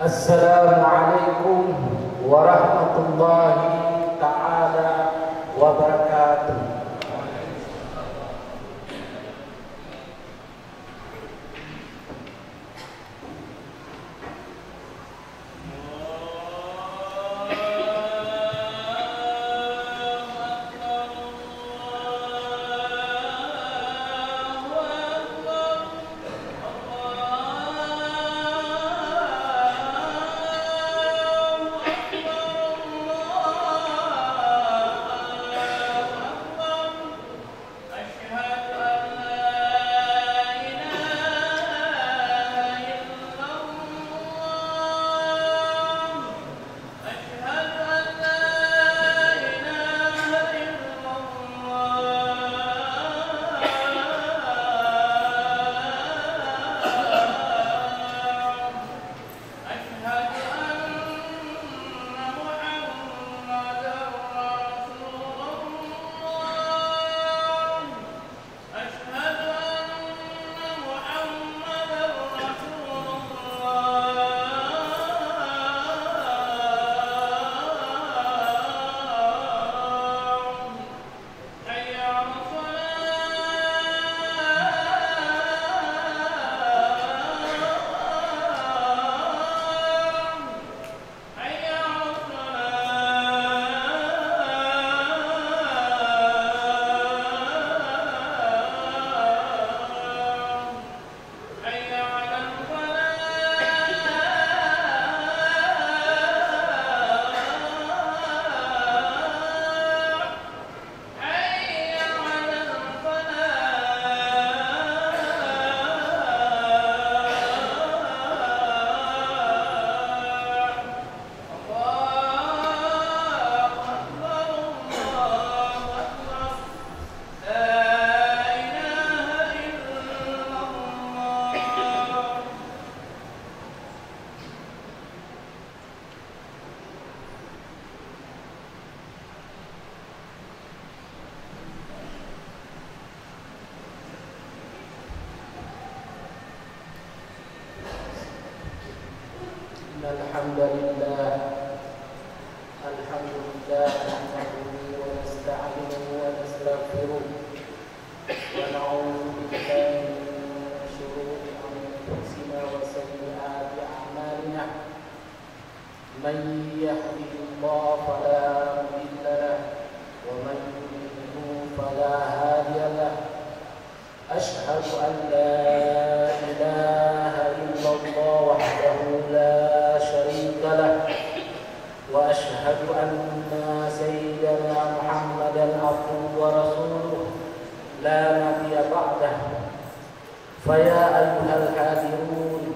Assalamualaikum warahmatullahi ta'ala wabarakatuh. Alhamdulillah nahmaduhu wa nasta'inuhu wa nastaghfiruh wa na'udzu billahi min shururi anfusina wa sayyiati a'malina man yahdihillahu fala mudilla lahu wa man yudlil fala hadiya lahu ashhadu an la ilaha illallah wahdahu la وأشهد أن سيدنا محمدا عبده ورسوله لا نبي بعده فيا أيها الحاضرون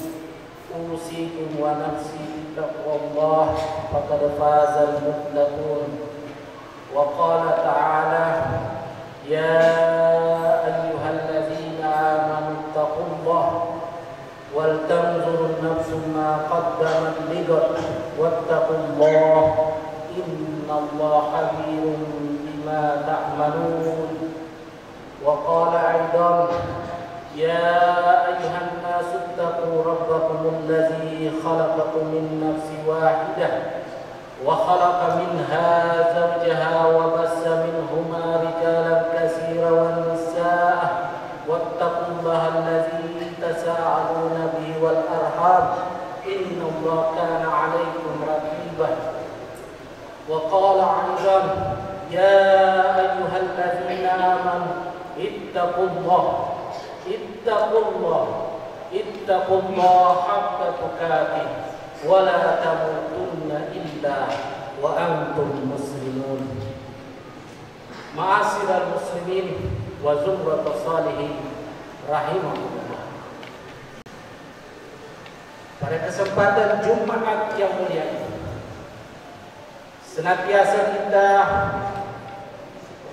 أوصيكم ونفسي بتقوى الله فقد فاز المتقون وقال تعالى يا أيها الذين آمنوا اتقوا الله ولتنظر نفس ما قدمت لغد واتقوا الله إن الله خبير بما تعملون وقال أيضا يا أيها الناس اتقوا ربكم الذي خلقكم من نفس واحدة وخلق منها زوجها وبث منهما رجالا كثيرا ونساء واتقوا الله الذي تساءلون به والأرحام إن الله كان عليكم رقيبا وقال أيضا يا أيها الذين آمنوا اتقوا الله حق تقاته ولا تموتن إلا وأنتم مسلمون معاشر المسلمين وزمرة الصالحين rahimahullah. Pada kesempatan Jumat yang mulia ini, senantiasa kita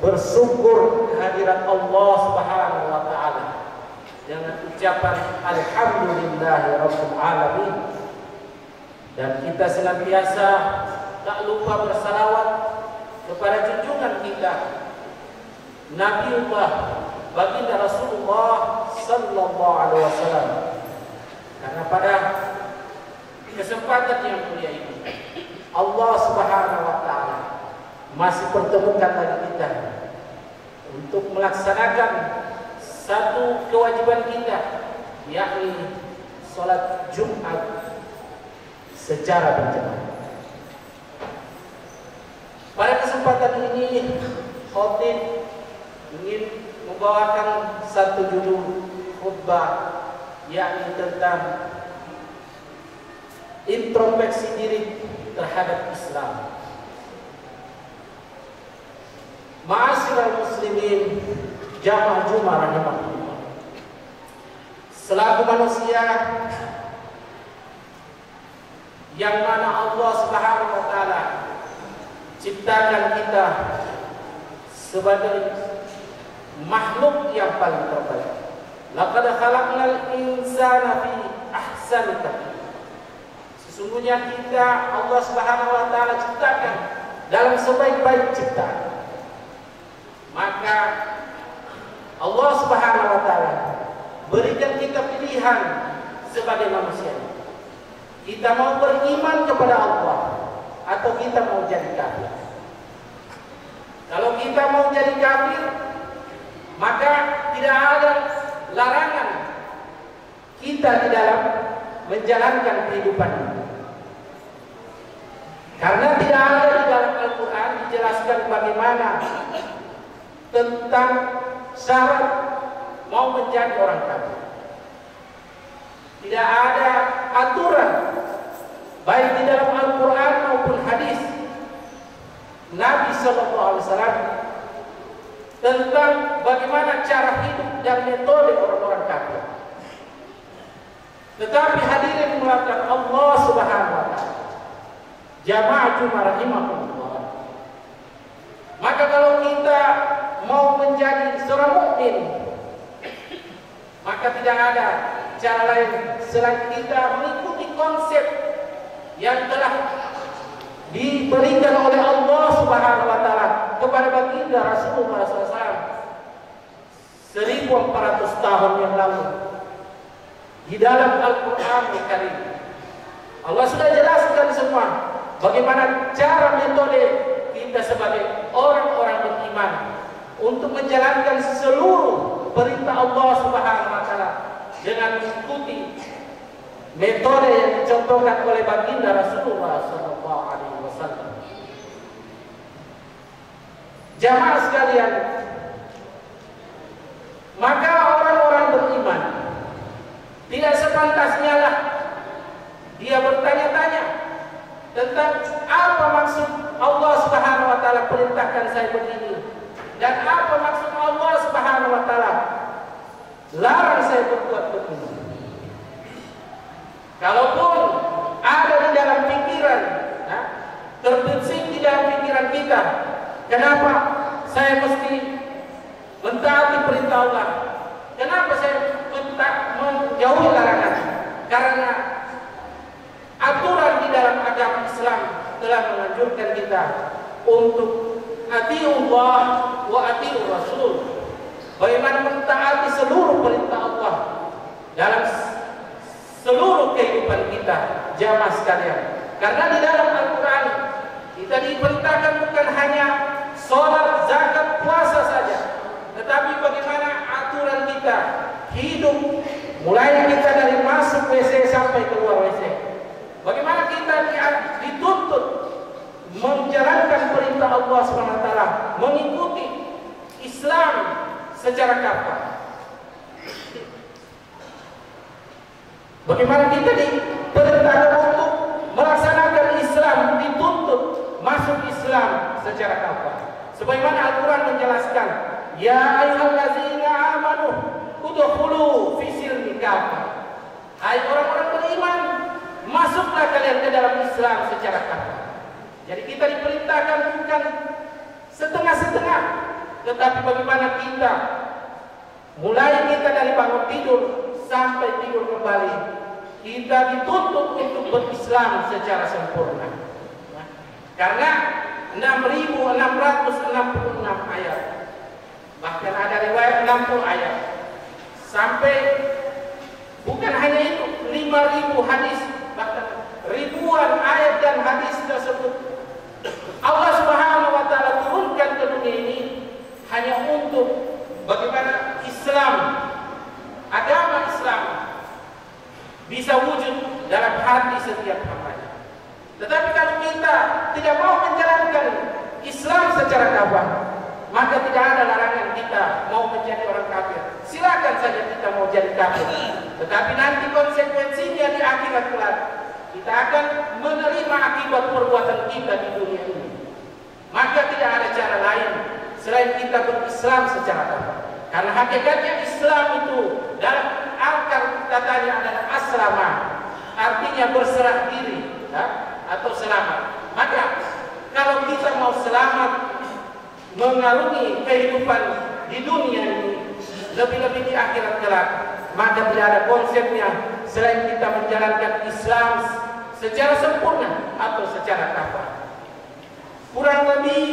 bersyukur kehadirat Allah Subhanahu wa taala dengan ucapan alhamdulillahirabbil alamin, dan kita senantiasa tak lupa bersalawat kepada junjungan kita Nabiullah baginda Rasulullah sallallahu alaihi wasallam, karena pada kesempatan yang mulia ini Allah Subhanahu wa taala masih pertemukan lagi kita untuk melaksanakan satu kewajiban kita, yakni salat Jumat secara berjamaah. Pada kesempatan ini khotib ingin membawakan satu judul khutbah, yakni tentang introspeksi diri terhadap Islam. Ma'asyiral muslimin jamaah Jumat rahimahullah. Selaku manusia yang mana Allah Subhanahu wa taala ciptakan kita sebagai makhluk yang paling terbaik. Laqad khalaqnal insana fi ahsani taqwim. Sesungguhnya kita Allah Subhanahu wa taala ciptakan dalam sebaik-baik ciptaan. Maka Allah Subhanahu wa taala berikan kita pilihan sebagai manusia. Kita mau beriman kepada Allah atau kita mau jadi kafir. Kalau kita mau jadi kafir, maka tidak ada larangan kita di dalam menjalankan kehidupan ini. Karena tidak ada di dalam Al-Quran dijelaskan bagaimana tentang syarat mau menjadi orang kafir. Tidak ada aturan baik di dalam Al-Quran maupun hadis Nabi SAW tentang bagaimana cara hidup dan metode orang-orang kafir. Tetapi hadirin mengatakan Allah Subhanahu wa taala, jamaah Jumat rahimahullah. Maka kalau kita mau menjadi seorang mukmin, maka tidak ada cara lain selain kita mengikuti konsep yang telah diberikan oleh Allah Subhanahu wa taala kepada baginda Rasulullah SAW 1400 tahun yang lalu di dalam Al-Quran Al-Karim. Allah sudah jelaskan semua bagaimana cara metode kita sebagai orang-orang beriman untuk menjalankan seluruh perintah Allah Subhanahu wa taala dengan mengikuti metode yang dicontohkan oleh baginda Rasulullah SAW. Jamaah sekalian, maka orang-orang beriman tidak sepantasnya lah dia bertanya-tanya tentang apa maksud Allah Subhanahu wa taala perintahkan saya begini dan apa maksud Allah Subhanahu wa taala larang saya berbuat begini. Kalaupun ada di dalam pikiran, terbersih di dalam pikiran kita, kenapa saya mesti mentaati perintah Allah? Kenapa saya menjauhi larangan? Karena aturan di dalam agama Islam telah menganjurkan kita untuk atiullah wa atiur Rasul. Bagaimana mentaati seluruh perintah Allah dalam seluruh kehidupan kita, jamaah sekalian. Karena di dalam Al-Quran kita diperintahkan bukan hanya sholat, zakat, puasa saja, tetapi bagaimana aturan kita hidup, mulai kita dari masuk WC sampai keluar WC. Bagaimana kita dituntut menjalankan perintah Allah SWT, mengikuti Islam secara kafah. Bagaimana kita diperintahkan untuk melaksanakan Islam, dituntut masuk Islam secara kafah. Sebagaimana Al-Quran menjelaskan, ya ayyuhallazina amanu udkhulu fi silmi kafah. Hai orang-orang beriman, masuklah kalian ke dalam Islam secara kafah. Jadi kita diperintahkan bukan setengah-setengah, tetapi bagaimana kita mulai kita dari bangun tidur sampai tidur kembali, kita dituntut untuk berislam secara sempurna. Karena 6.666 ayat, bahkan ada riwayat 60 ayat, sampai bukan hanya itu, 5.000 hadis, bahkan ribuan ayat dan hadis tersebut Allah Subhanahu wa taala turunkan ke dunia ini hanya untuk bagaimana Islam, agama Islam bisa wujud dalam hati setiap hambanya. Tetapi kalau kita tidak mau menjalankan Islam secara kafah, maka tidak ada larangan kita mau menjadi orang kafir. Silakan saja kita mau jadi kafir. Tetapi nanti konsekuensinya di akhirat kelak kita akan menerima akibat perbuatan kita di dunia ini. Maka tidak ada cara lain selain kita berislam secara kafah. Karena hakikatnya Islam itu dalam akar katanya adalah asrama, artinya berserah diri ya, atau selamat. Maka kalau kita mau selamat mengarungi kehidupan di dunia ini, lebih-lebih di akhirat kelak, maka tidak ada konsepnya selain kita menjalankan Islam secara sempurna atau secara kafah. Kurang lebih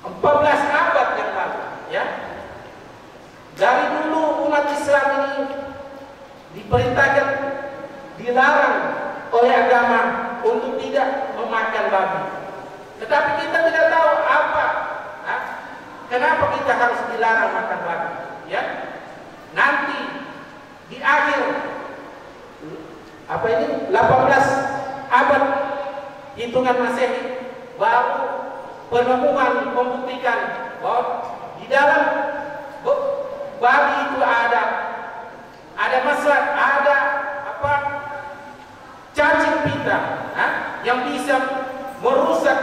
14 abad yang lalu, ya, dari dulu umat Islam ini diperintahkan, dilarang oleh agama untuk tidak memakan babi. Tetapi kita tidak tahu apa, kenapa kita harus dilarang makan babi. Ya, nanti di akhir 18 abad hitungan Masehi baru penemuan membuktikan bahwa di dalam babi itu ada masalah, ada cacing pita yang bisa merusak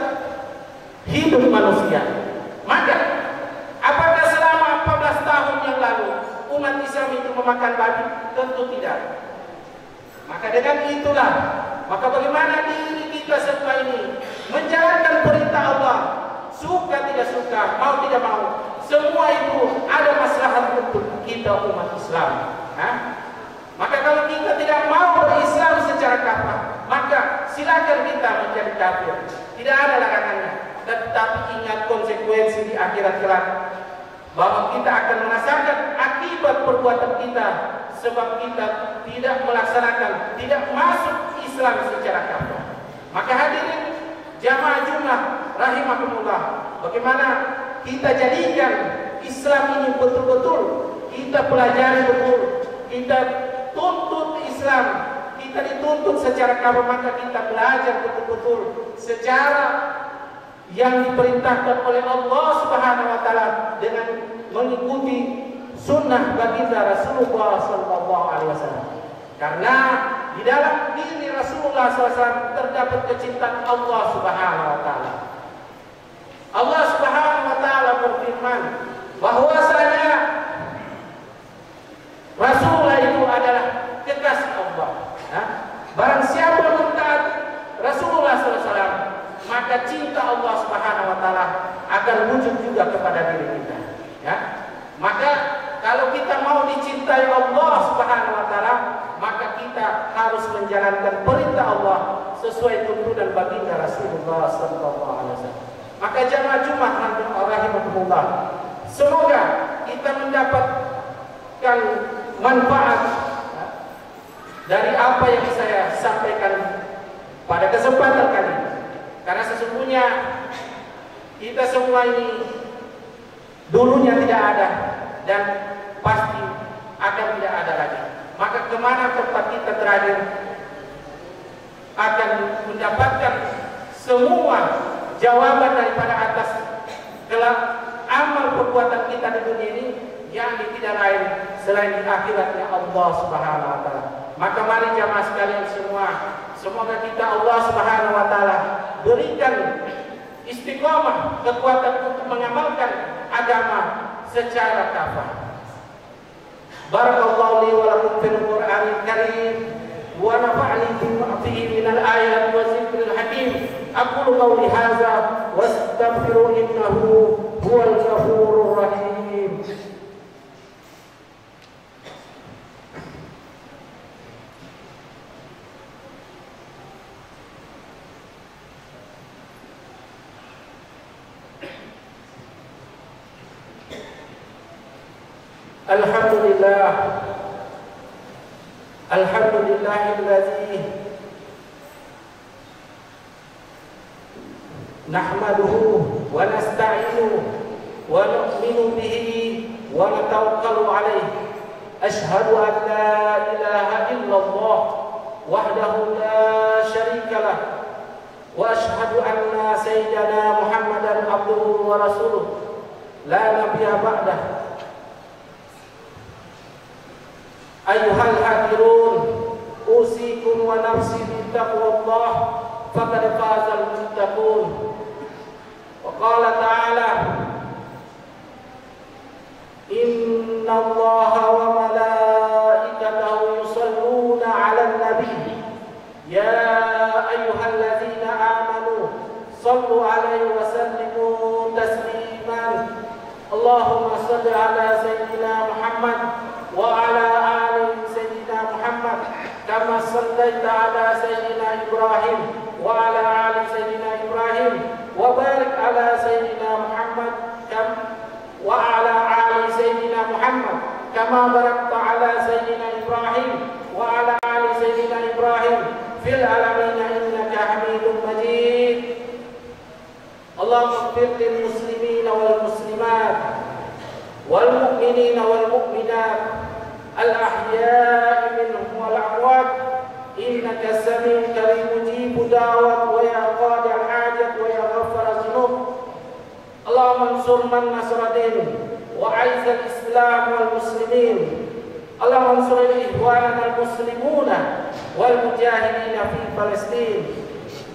hidup manusia. Maka apakah selama 14 tahun yang lalu umat Islam itu memakan babi? Tentu tidak. Maka dengan itulah, maka bagaimana diri kita setelah ini menjalankan perintah Allah, suka tidak suka, mau tidak mau, semua itu ada maslahat untuk kita umat Islam. Maka kalau kita tidak mau berislam secara kafah, maka silakan kita menjadi kafir. Tidak ada larangannya. Tetapi ingat konsekuensi di akhirat kelak, bahwa kita akan merasakan akibat perbuatan kita sebab kita tidak melaksanakan, tidak masuk Islam secara kafah. Maka hadirin jamaah Jumat rahimakumullah, bagaimana kita jadikan Islam ini betul-betul kita pelajari betul, kita tuntut Islam, kita dituntut secara kafah, maka kita belajar betul-betul secara yang diperintahkan oleh Allah Subhanahu wa taala dengan mengikuti sunnah baginda Rasulullah sallallahu alaihi wasallam. Karena di dalam diri Rasulullah SAW terdapat kecintaan Allah Subhanahu wa taala. Allah Subhanahu wa taala berfirman bahwasanya Rasulullah itu adalah kekasih Allah. Barang siapa mentaati Rasulullah SAW, maka cinta Allah Subhanahu wa taala akan wujud juga kepada diri kita. Ya. Maka kalau kita mau dicintai Allah Subhanahu wa taala, maka kita harus menjalankan perintah Allah sesuai tuntunan baginda Rasulullah sallallahu alaihi wasallam. Maka jamaah Jumat rahimakumullah, semoga kita mendapatkan manfaat dari apa yang saya sampaikan pada kesempatan kali ini. Karena sesungguhnya kita semua ini dulunya tidak ada dan pasti akan tidak ada lagi. Maka kemana tempat kita terakhir akan mendapatkan semua jawaban daripada atas kelak amal perbuatan kita di dunia ini, yang tidak lain selain di akhiratnya Allah Subhanahu wa taala. Maka mari jamaah sekalian semua, semoga kita Allah Subhanahu wa taala berikan istiqamah, kekuatan untuk mengamalkan agama secara kafah. Barakallahu li wa lakum fil Qur'anil Karim wa nafa'ani bima fihi minal ayati wa zikril hakim. Aqulu qawli hadza wastaghfiru innahu huwal ghafurur rahim. Alhamdulillah Alhamdulillahillazi nahmaduhu wa nasta'inuhu wa nu'minu bihi wa natawakkalu alayhi. Ashhadu an la ilaha illallah wahdahu la syarika lah wa ashhadu anna sayyidana Muhammadan abduhu wa rasuluh la nabiyya ba'dah. Ayyuhal hadirun, usikum wa nafsi bittaqwallah faqad fazal muttaqun. Wa qala ta'ala, inna Allaha wa malaikatahu yusalluna 'alan nabi ya ayyuhalladzina amanu sallu 'alaihi wa sallimu tasliman. Allahumma salli 'ala sayyidina Muhammad wa 'ala ali sayyidina Muhammad kama sallaita 'ala sayyidina Ibrahim wa 'ala ali sayyidina Ibrahim wa barik 'ala sayyidina Muhammad wa 'ala ali sayyidina Muhammad kama barakta 'ala sayyidina Ibrahim wa 'ala ali sayyidina Ibrahim fil alamin innaka Hamidum Majid. Allahumma ighfir lil muslimina wal muslimat wal mu'minina wal mu'minat al ahya'i minhum wal amwat innaka sami'un karim mujibud da'wat wa ya qadi al hajat wa ya ghaffar dzunub. Allahumma ansur man nasara din wa aiz al islam wal muslimin. Allahumma ansur al ikhwana al muslimuna wal mujahidin fi Palestin.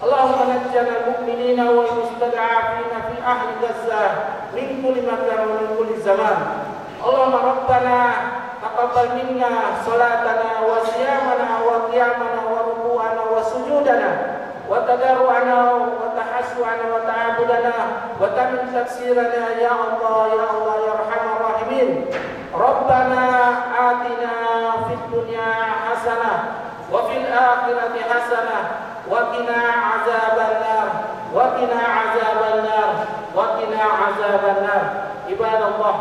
Allahumma najjina al mu'minina wal mustad'afina fi ahli Gaza min kulli makan wa min kulli zaman. Allahumma rabbana taqabbal minna salatana wa siyamana wa qiyamana wa ruku'ana wa sujudana wa tadarru'ana wa tahassu'ana wa ta'abudana wa tamin taksirana ya Allah ya Allah ya arhamar rahimin. Rabbana atina fid dunya hasanah wa fil akhirati hasanah wa qina azabannar wa qina azabannar wa qina azabannar. Ibadallah,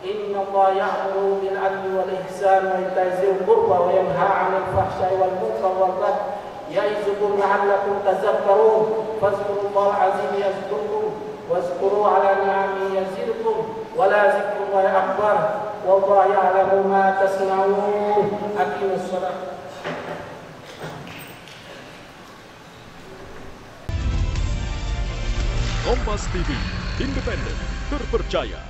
inna Allah ya'muru bil 'adli wal ihsani wa ita'i dzil qurba wa yanha 'anil fahsya'i wal munkari wal baghi ya'izukum la'allakum tadhakkarun. Fadhkurullaha 'azim yazkurkum wazkuru 'ala ni'amihi yazidkum wa la zikrullahi akbar wallahu ya'lamu ma tasna'un. Aqimus shalah. Kompas TV, independen, terpercaya.